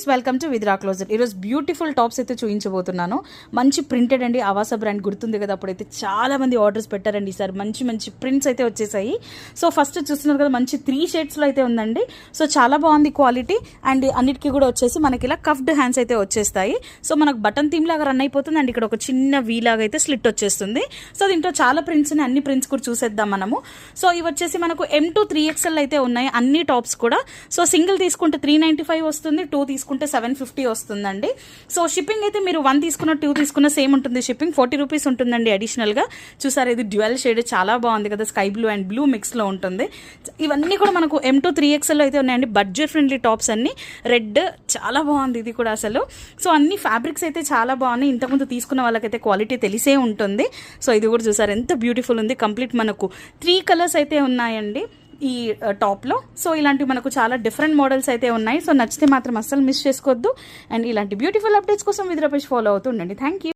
Guys, welcome to విద్రా క్లోజర్. ఈరోజు బ్యూటిఫుల్ టాప్స్ అయితే చూపించబోతున్నాను. మంచి ప్రింటెడ్ అండి. ఆవాస బ్రాండ్ గుర్తుంది కదా, అప్పుడైతే చాలా మంది ఆర్డర్స్ పెట్టారండి. ఈసారి మంచి మంచి ప్రింట్స్ అయితే వచ్చేసాయి. సో ఫస్ట్ చూస్తున్నారు కదా, మంచి 3 షేడ్స్లో అయితే ఉందండి. సో చాలా బాగుంది క్వాలిటీ. అండ్ అన్నిటికీ కూడా వచ్చేసి మనకి ఇలా కఫ్డ్ హ్యాండ్స్ అయితే వచ్చేస్తాయి. సో మనకు బటన్ థీమ్ లాగా రన్ అయిపోతుంది. అండ్ ఇక్కడ ఒక చిన్న వీ లాగా అయితే స్లిట్ వచ్చేస్తుంది. సో దీంట్లో చాలా ప్రింట్స్ ఉన్నాయి. అన్ని ప్రింట్స్ కూడా చూసేద్దాం మనము. సో ఇవి వచ్చేసి మనకు M2 3XL అయితే ఉన్నాయి అన్ని టాప్స్ కూడా. సో సింగిల్ తీసుకుంటే 395 వస్తుంది, 2 తీసుకుంటే 750 వస్తుందండి. సో షిప్పింగ్ అయితే మీరు 1 తీసుకున్న 2 తీసుకున్న సేమ్ ఉంటుంది. షిప్పింగ్ 40 రూపీస్ ఉంటుందండి అడిషనల్గా. చూసారు, ఇది డ్యూయల్ షేడ్ చాలా బాగుంది కదా, స్కై బ్లూ అండ్ బ్లూ మిక్స్లో ఉంటుంది. ఇవన్నీ కూడా మనకు M2 3XL అయితే ఉన్నాయండి. బడ్జెట్ ఫ్రెండ్లీ టాప్స్ అన్ని. రెడ్ చాలా బాగుంది ఇది కూడా అసలు. సో అన్ని ఫ్యాబ్రిక్స్ అయితే చాలా బాగున్నాయి. ఇంతకుముందు తీసుకున్న వాళ్ళకైతే క్వాలిటీ తెలిసే ఉంటుంది. సో ఇది కూడా చూసారు ఎంత బ్యూటిఫుల్ ఉంది. కంప్లీట్ మనకు 3 కలర్స్ అయితే ఉన్నాయండి ఈ టాప్లో. సో ఇలాంటి మనకు చాలా డిఫరెంట్ మోడల్స్ అయితే ఉన్నాయి. సో నచ్చితే మాత్రం అస్సలు మిస్ చేసుకోవద్దు. అండ్ ఇలాంటి బ్యూటిఫుల్ అప్డేట్స్ కోసం విద్రా పేజ్ ఫాలో అవుతూ ఉండండి. Thank you.